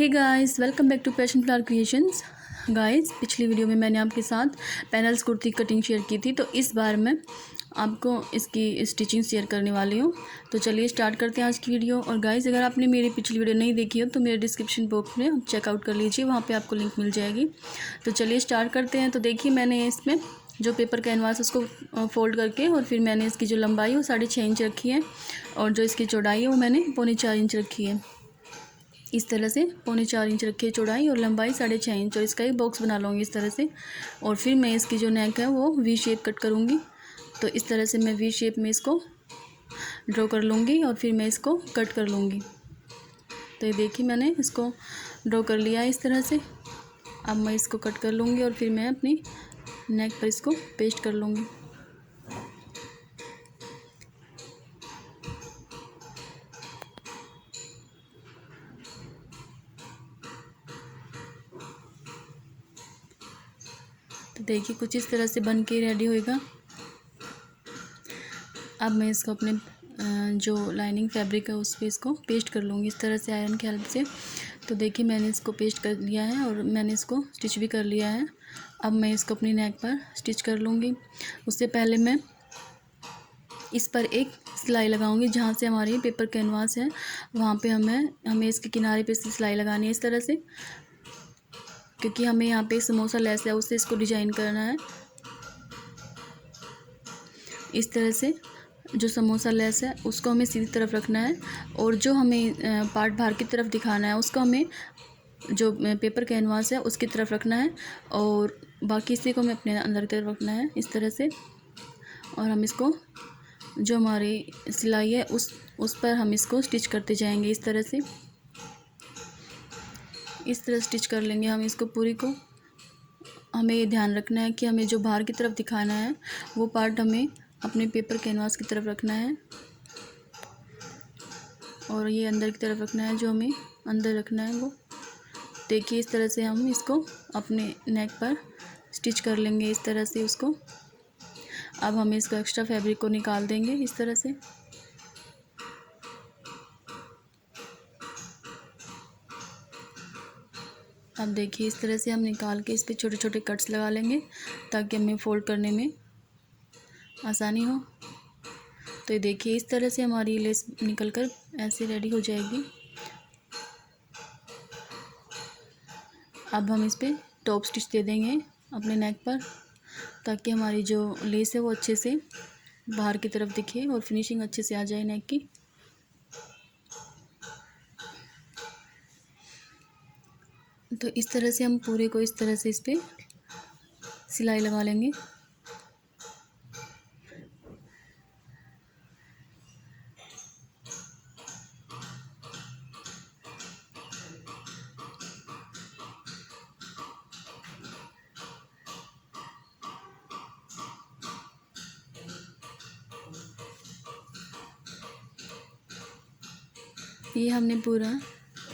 Hey guys, welcome back to passion flower creations. Guys, पिछली video में मैंने आपके साथ पैनल्स कुर्ती कटिंग शेयर की थी, तो इस बार मैं आपको इसकी स्टिचिंग शेयर करने वाली हूँ। तो चलिए स्टार्ट करते हैं आज की वीडियो। और गाइस, अगर आपने मेरी पिछली वीडियो नहीं देखी हो तो मेरे डिस्क्रिप्शन बॉक्स में चेकआउट कर लीजिए, वहाँ पर आपको लिंक मिल जाएगी। तो चलिए स्टार्ट करते हैं। तो देखिए, मैंने इसमें जो पेपर कैनवास उसको फोल्ड करके और फिर मैंने इसकी जो लंबाई है वो 6.5 इंच रखी है, और जो इसकी चौड़ाई है वो मैंने 3.25 इंच रखी है। इस तरह से 3.25 इंच रखी है चौड़ाई, और लंबाई 6.5 इंच, और इसका एक बॉक्स बना लूँगी इस तरह से। और फिर मैं इसकी जो नेक है वो वी शेप कट करूँगी। तो इस तरह से मैं वी शेप में इसको ड्रॉ कर लूँगी और फिर मैं इसको कट कर लूँगी। तो ये देखिए, मैंने इसको ड्रॉ कर लिया है इस तरह से। अब मैं इसको कट कर लूँगी और फिर मैं अपनी नेक पर इसको पेस्ट कर लूँगी। तो देखिए, कुछ इस तरह से बन के रेडी होएगा। अब मैं इसको अपने जो लाइनिंग फैब्रिक है उस पर इसको पेस्ट कर लूँगी इस तरह से आयरन की हेल्प से। तो देखिए, मैंने इसको पेस्ट कर लिया है और मैंने इसको स्टिच भी कर लिया है। अब मैं इसको अपनी नेक पर स्टिच कर लूँगी। उससे पहले मैं इस पर एक सिलाई लगाऊंगी। जहाँ से हमारी पेपर कैनवास है वहाँ पे हमें इसके किनारे पे सिलाई लगानी है इस तरह से, क्योंकि हमें यहाँ पे समोसा लेस है उससे इसको डिजाइन करना है। इस तरह से जो समोसा लेस है उसको हमें सीधी तरफ रखना है, और जो हमें पार्ट बाहर की तरफ दिखाना है उसको हमें जो पेपर कैनवास है उसकी तरफ रखना है, और बाकी इसी को हमें अपने अंदर की तरफ रखना है इस तरह से। और हम इसको जो हमारी सिलाई है उस पर हम इसको स्टिच करते जाएंगे इस तरह से। इस तरह स्टिच कर लेंगे हम इसको पूरी को। हमें ये ध्यान रखना है कि हमें जो बाहर की तरफ दिखाना है वो पार्ट हमें अपने पेपर कैनवास की तरफ रखना है, और ये अंदर की तरफ रखना है, जो हमें अंदर रखना है वो। देखिए, इस तरह से हम इसको अपने नेक पर स्टिच कर लेंगे इस तरह से उसको। अब हम इसको एक्स्ट्रा फैब्रिक को निकाल देंगे इस तरह से। अब देखिए, इस तरह से हम निकाल के इस पर छोटे छोटे कट्स लगा लेंगे ताकि हमें फोल्ड करने में आसानी हो। तो ये देखिए, इस तरह से हमारी लेस निकलकर ऐसे रेडी हो जाएगी। अब हम इस पर टॉप स्टिच दे देंगे अपने नेक पर, ताकि हमारी जो लेस है वो अच्छे से बाहर की तरफ दिखे और फिनिशिंग अच्छे से आ जाए नेक की। तो इस तरह से हम पूरे को इस तरह से इस पर सिलाई लगा लेंगे। ये हमने पूरा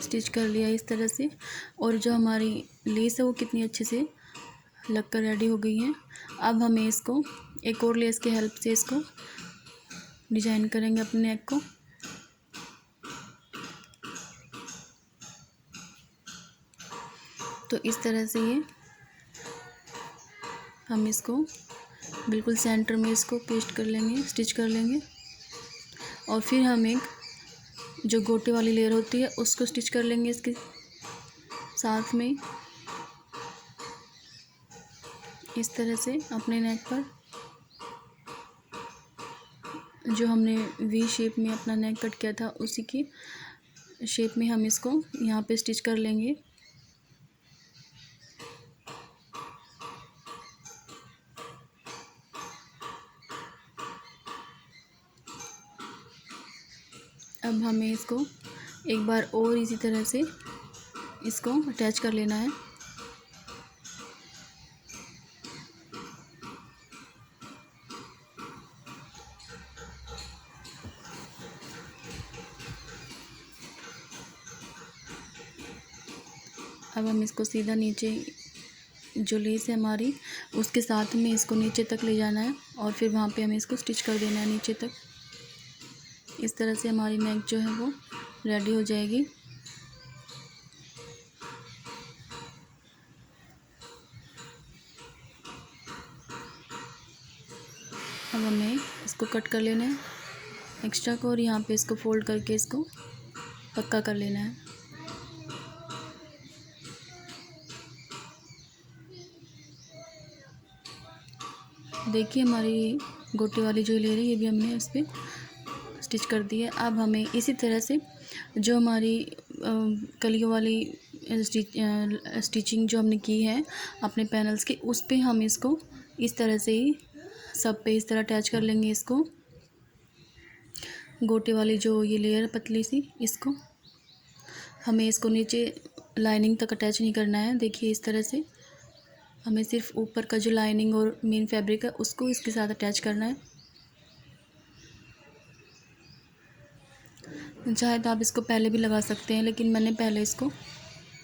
स्टिच कर लिया इस तरह से, और जो हमारी लेस है वो कितनी अच्छे से लगकर रेडी हो गई है। अब हमें इसको एक और लेस की हेल्प से इसको डिजाइन करेंगे अपने नेक को। तो इस तरह से ये हम इसको बिल्कुल सेंटर में इसको पेस्ट कर लेंगे, स्टिच कर लेंगे। और फिर हम एक जो गोटे वाली लेयर होती है उसको स्टिच कर लेंगे इसके साथ में इस तरह से अपने नेक पर। जो हमने वी शेप में अपना नेक कट किया था उसी की शेप में हम इसको यहाँ पे स्टिच कर लेंगे। अब हमें इसको एक बार और इसी तरह से इसको अटैच कर लेना है। अब हम इसको सीधा नीचे जो लेस है हमारी उसके साथ में इसको नीचे तक ले जाना है, और फिर वहाँ पे हमें इसको स्टिच कर देना है नीचे तक। इस तरह से हमारी नेक जो है वो रेडी हो जाएगी। अब हमें इसको कट कर लेना है एक्स्ट्रा को, और यहाँ पे इसको फोल्ड करके इसको पक्का कर लेना है। देखिए हमारी गोटे वाली जो लेयर है ये भी हमने इस पर स्टिच कर दी है। अब हमें इसी तरह से जो हमारी कलियों वाली स्टिचिंग जो हमने की है अपने पैनल्स की, उस पे हम इसको इस तरह से ही सब पे इस तरह अटैच कर लेंगे। इसको गोटे वाली जो ये लेयर है पतली सी, इसको हमें इसको नीचे लाइनिंग तक अटैच नहीं करना है। देखिए इस तरह से हमें सिर्फ ऊपर का जो लाइनिंग और मेन फैब्रिक है उसको इसके साथ अटैच करना है। चाहे तो आप इसको पहले भी लगा सकते हैं, लेकिन मैंने पहले इसको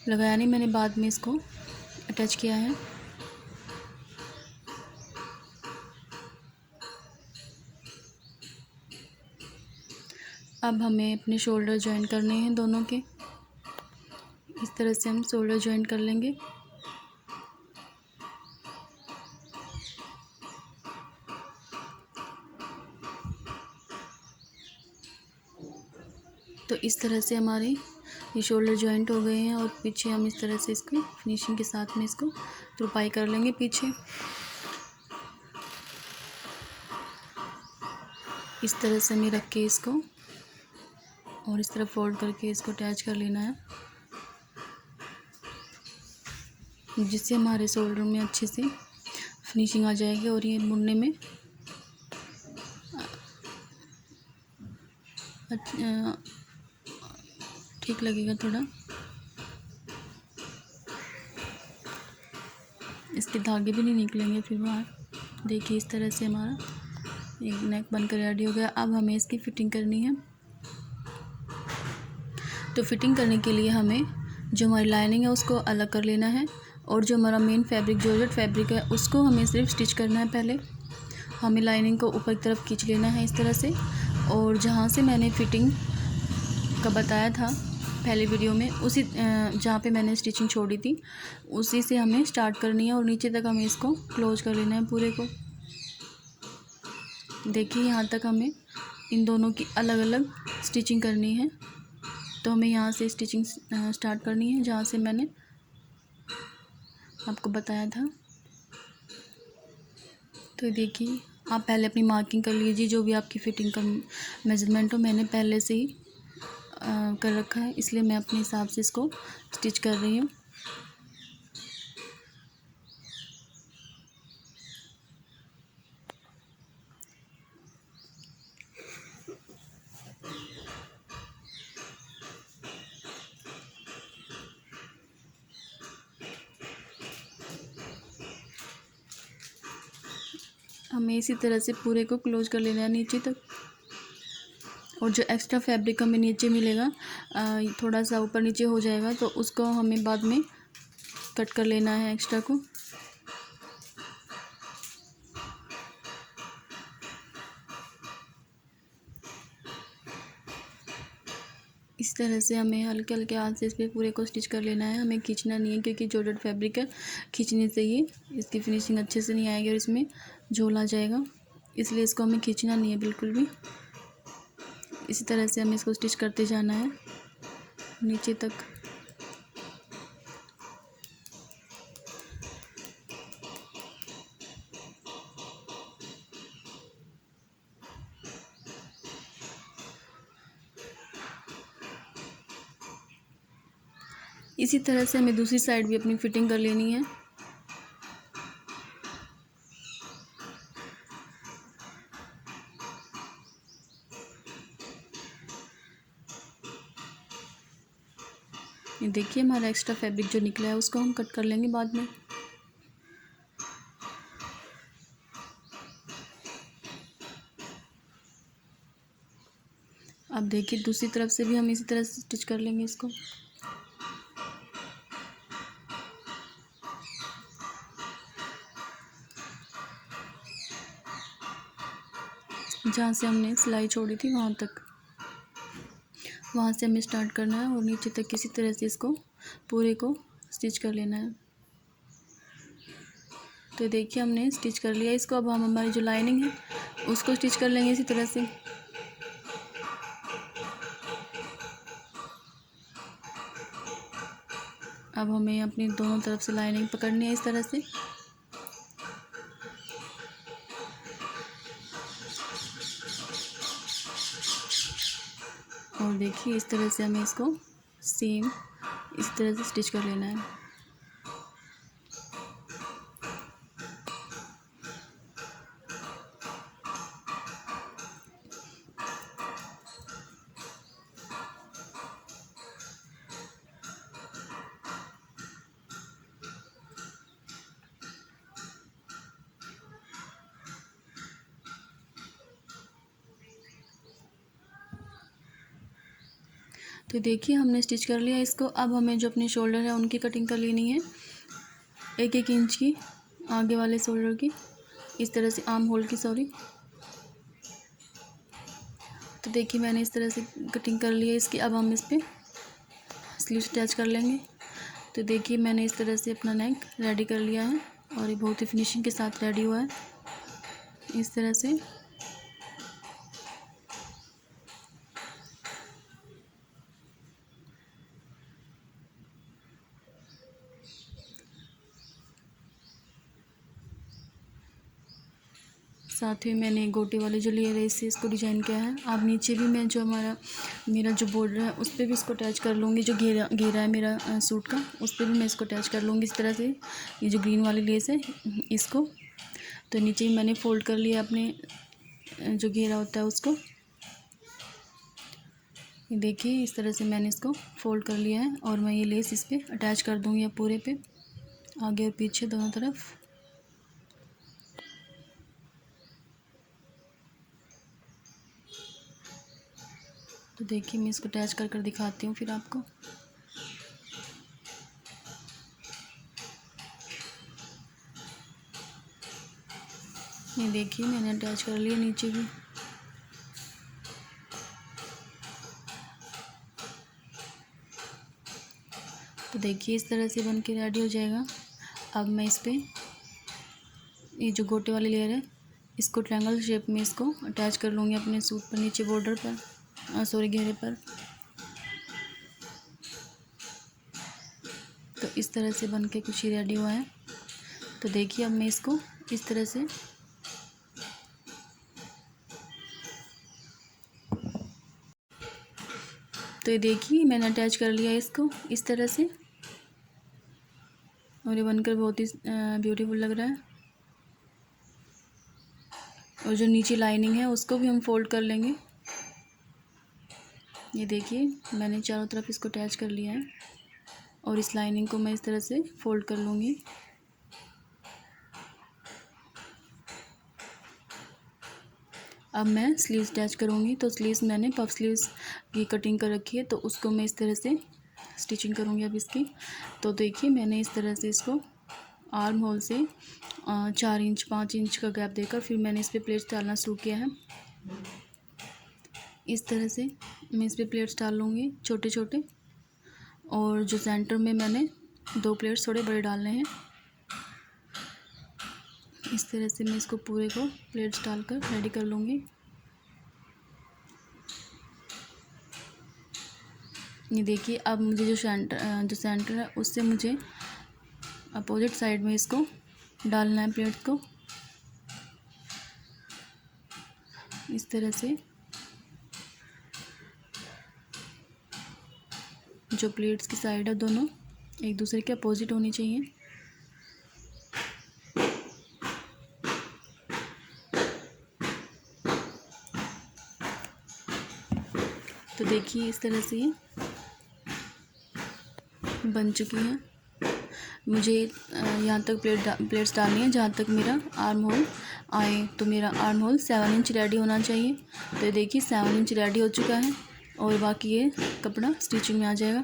लगाया नहीं, मैंने बाद में इसको अटैच किया है। अब हमें अपने शोल्डर जॉइन करने हैं दोनों के। इस तरह से हम शोल्डर जॉइन कर लेंगे। तो इस तरह से हमारे ये शोल्डर जॉइंट हो गए हैं, और पीछे हम इस तरह से इसको फिनिशिंग के साथ में इसको तुरपाई कर लेंगे पीछे। इस तरह से हमें रख के इसको और इस तरह फोल्ड करके इसको अटैच कर लेना है, जिससे हमारे शोल्डर में अच्छे से फिनिशिंग आ जाएगी और ये बुनने में ठीक लगेगा थोड़ा। इसके धागे भी नहीं निकलेंगे फिर बाहर। देखिए इस तरह से हमारा एक नेक बनकर रेडी हो गया। अब हमें इसकी फ़िटिंग करनी है। तो फिटिंग करने के लिए हमें जो हमारी लाइनिंग है उसको अलग कर लेना है, और जो हमारा मेन फैब्रिक जॉर्जेट फैब्रिक है उसको हमें सिर्फ स्टिच करना है। पहले हमें लाइनिंग को ऊपर की तरफ खींच लेना है इस तरह से, और जहाँ से मैंने फ़िटिंग का बताया था पहले वीडियो में, उसी जहाँ पे मैंने स्टिचिंग छोड़ी थी उसी से हमें स्टार्ट करनी है, और नीचे तक हमें इसको क्लोज कर लेना है पूरे को। देखिए यहाँ तक हमें इन दोनों की अलग अलग स्टिचिंग करनी है। तो हमें यहाँ से स्टिचिंग स्टार्ट करनी है जहाँ से मैंने आपको बताया था। तो देखिए आप पहले अपनी मार्किंग कर लीजिए, जो भी आपकी फ़िटिंग का मेजरमेंट हो। मैंने पहले से ही कर रखा है, इसलिए मैं अपने हिसाब से इसको स्टिच कर रही हूँ। हमें इसी तरह से पूरे को क्लोज कर लेना है नीचे तक, और जो एक्स्ट्रा फैब्रिक हमें नीचे मिलेगा थोड़ा सा ऊपर नीचे हो जाएगा, तो उसको हमें बाद में कट कर लेना है एक्स्ट्रा को। इस तरह से हमें हल्के हल्के हाथ से इस पर पूरे को स्टिच कर लेना है। हमें खींचना नहीं है, क्योंकि जॉर्जेट फैब्रिक है, खींचने से ही इसकी फिनिशिंग अच्छे से नहीं आएगी और इसमें झोल आ जाएगा, इसलिए इसको हमें खींचना नहीं है बिल्कुल भी। इसी तरह से हमें इसको स्टिच करते जाना है नीचे तक। इसी तरह से हमें दूसरी साइड भी अपनी फिटिंग कर लेनी है। ये देखिए हमारा एक्स्ट्रा फैब्रिक जो निकला है उसको हम कट कर लेंगे बाद में। अब देखिए दूसरी तरफ से भी हम इसी तरह से स्टिच कर लेंगे इसको। जहाँ से हमने सिलाई छोड़ी थी वहाँ तक, वहाँ से हमें स्टार्ट करना है और नीचे तक किसी तरह से इसको पूरे को स्टिच कर लेना है। तो देखिए हमने स्टिच कर लिया इसको। अब हम हमारी जो लाइनिंग है उसको स्टिच कर लेंगे इसी तरह से। अब हमें अपनी दोनों तरफ से लाइनिंग पकड़नी है इस तरह से। और देखिए इस तरह से हमें इसको सेम इस तरह से स्टिच कर लेना है। तो देखिए हमने स्टिच कर लिया इसको। अब हमें जो अपने शोल्डर है उनकी कटिंग कर लेनी है, 1-1 इंच की आगे वाले शोल्डर की, इस तरह से आर्म होल की, सॉरी। तो देखिए मैंने इस तरह से कटिंग कर ली है इसकी। अब हम इस पर स्लीव्स अटैच कर लेंगे। तो देखिए मैंने इस तरह से अपना नेक रेडी कर लिया है और ये बहुत ही फिनिशिंग के साथ रेडी हुआ है इस तरह से। साथ ही मैंने गोटे वाले जो लेयर है इससे इसको डिजाइन किया है। अब नीचे भी मैं जो मेरा जो बॉर्डर है उस पर भी इसको अटैच कर लूँगी। जो घेरा है मेरा सूट का, उस पर भी मैं इसको अटैच कर लूँगी इस तरह से। ये जो ग्रीन वाली लेस है इसको, तो नीचे ही मैंने फोल्ड कर लिया अपने जो घेरा होता है उसको। ये देखिए इस तरह से मैंने इसको फोल्ड कर लिया है और मैं ये लेस इस पर अटैच कर दूँगी अब पूरे पे, आगे और पीछे दोनों तरफ। तो देखिए मैं इसको अटैच कर दिखाती हूँ फिर आपको। ये देखिए मैंने अटैच कर लिया नीचे भी। तो देखिए इस तरह से बन के रेडी हो जाएगा। अब मैं इस पर ये जो गोटे वाली लेयर है इसको ट्रायंगल शेप में इसको अटैच कर लूँगी अपने सूट पर, नीचे बॉर्डर पर, सॉरी घेरे पर। तो इस तरह से बन के कुछ ही रेडी हुआ है। तो देखिए अब मैं इसको इस तरह से तो ये देखिए मैंने अटैच कर लिया इसको इस तरह से और ये बनकर बहुत ही ब्यूटीफुल लग रहा है। और जो नीचे लाइनिंग है उसको भी हम फोल्ड कर लेंगे। ये देखिए मैंने चारों तरफ इसको अटैच कर लिया है और इस लाइनिंग को मैं इस तरह से फोल्ड कर लूँगी। अब मैं स्लीव्स अटैच करूँगी। तो स्लीव्स मैंने पफ स्लीव्स की कटिंग कर रखी है, तो उसको मैं इस तरह से स्टिचिंग करूँगी अब इसकी। तो देखिए मैंने इस तरह से इसको आर्म होल से 4 इंच 5 इंच का गैप देकर फिर मैंने इस पर प्लेट्स डालना शुरू किया है। इस तरह से मैं इस पर प्लेट्स डाल लूँगी छोटे छोटे, और जो सेंटर में मैंने 2 प्लेट्स थोड़े बड़े डालने हैं। इस तरह से मैं इसको पूरे को प्लेट्स डालकर रेडी कर लूँगी। ये देखिए अब मुझे जो सेंटर है उससे मुझे अपोजिट साइड में इसको डालना है प्लेट को इस तरह से। जो प्लेट्स की साइड है दोनों एक दूसरे के अपोजिट होनी चाहिए। तो देखिए इस तरह से ये बन चुकी हैं। मुझे यहाँ तक प्लेट्स डालनी है जहाँ तक मेरा आर्म होल आए। तो मेरा आर्म होल 7 इंच रेडी होना चाहिए। तो देखिए 7 इंच रेडी हो चुका है और बाकी ये कपड़ा स्टिचिंग में आ जाएगा।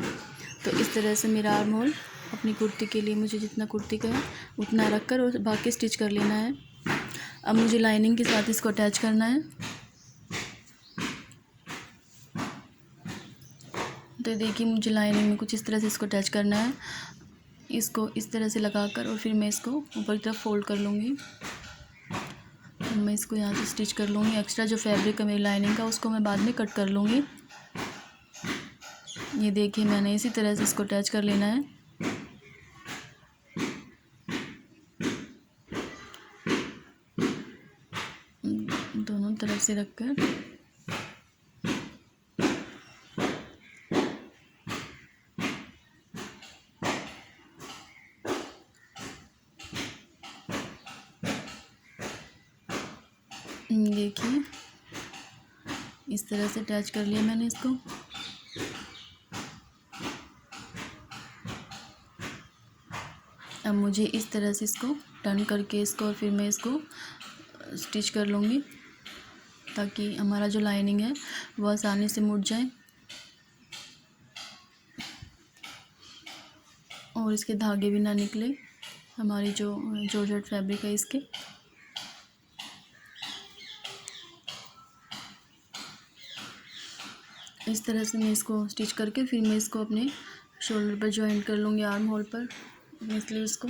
तो इस तरह से मेरा आर्म होल अपनी कुर्ती के लिए मुझे जितना कुर्ती का है उतना रख कर और बाकी स्टिच कर लेना है। अब मुझे लाइनिंग के साथ इसको अटैच करना है। तो देखिए मुझे लाइनिंग में कुछ इस तरह से इसको अटैच करना है। इसको इस तरह से लगाकर और फिर मैं इसको ऊपर की तरफ फोल्ड कर लूँगी। तो मैं इसको यहाँ से स्टिच कर लूँगी। एक्स्ट्रा जो फैब्रिक है मेरी लाइनिंग का उसको मैं बाद में कट कर लूँगी। ये देखिए मैंने इसी तरह से इसको अटैच कर लेना है। दोनों तरफ से रखकर देखिए इस तरह से अटैच कर लिया मैंने इसको। अब मुझे इस तरह से इसको टर्न करके इसको और फिर मैं इसको स्टिच कर लूँगी ताकि हमारा जो लाइनिंग है वो आसानी से मुड़ जाए और इसके धागे भी ना निकले हमारी जो जॉर्जेट फैब्रिक है इसके। इस तरह से मैं इसको स्टिच करके फिर मैं इसको अपने शोल्डर पर जॉइंट कर लूँगी, आर्म होल पर अपने स्लीव्स को।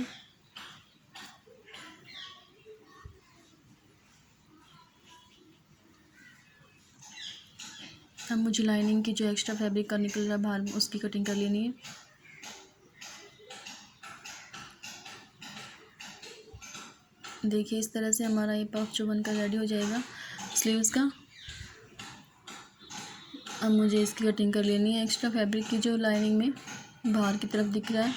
अब मुझे लाइनिंग की जो एक्स्ट्रा फैब्रिक का निकल रहा है बाहर में उसकी कटिंग कर लेनी है। देखिए इस तरह से हमारा ये पफ जो बनकर रेडी हो जाएगा स्लीव्स का। अब मुझे इसकी कटिंग कर लेनी है। एक्स्ट्रा फैब्रिक की जो लाइनिंग में बाहर की तरफ दिख रहा है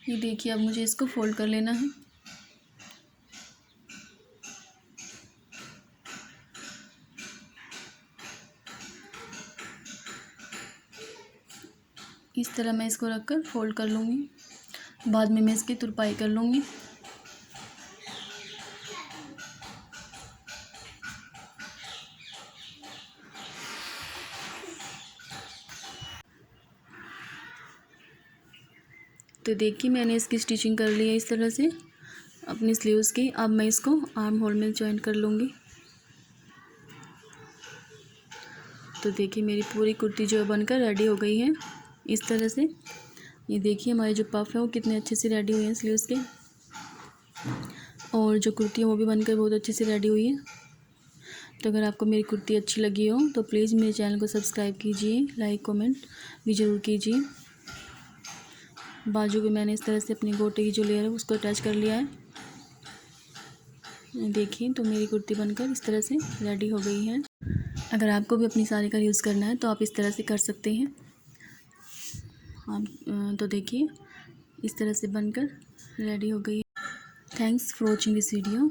ये देखिए अब मुझे इसको फोल्ड कर लेना है। इस तरह मैं इसको रखकर फोल्ड कर लूँगी। बाद में मैं इसकी तुरपाई कर लूँगी। तो देखिए मैंने इसकी स्टिचिंग कर ली है इस तरह से अपनी स्लीव्स की। अब मैं इसको आर्म होल में जॉइन कर लूँगी। तो देखिए मेरी पूरी कुर्ती जो बनकर रेडी हो गई है इस तरह से। ये देखिए हमारे जो पफ है वो कितने अच्छे से रेडी हुए हैं स्लीव्स के, और जो कुर्ती है वो भी बनकर बहुत अच्छे से रेडी हुई है। तो अगर आपको मेरी कुर्ती अच्छी लगी हो तो प्लीज़ मेरे चैनल को सब्सक्राइब कीजिए, लाइक कमेंट भी ज़रूर कीजिए। बाजू पे मैंने इस तरह से अपनी गोटे की जो लेयर है उसको अटैच कर लिया है। देखिए तो मेरी कुर्ती बनकर इस तरह से रेडी हो गई है। अगर आपको भी अपनी साड़ी का यूज़ करना है तो आप इस तरह से कर सकते हैं। आप तो देखिए इस तरह से बनकर रेडी हो गई है। Thanks for watching this video.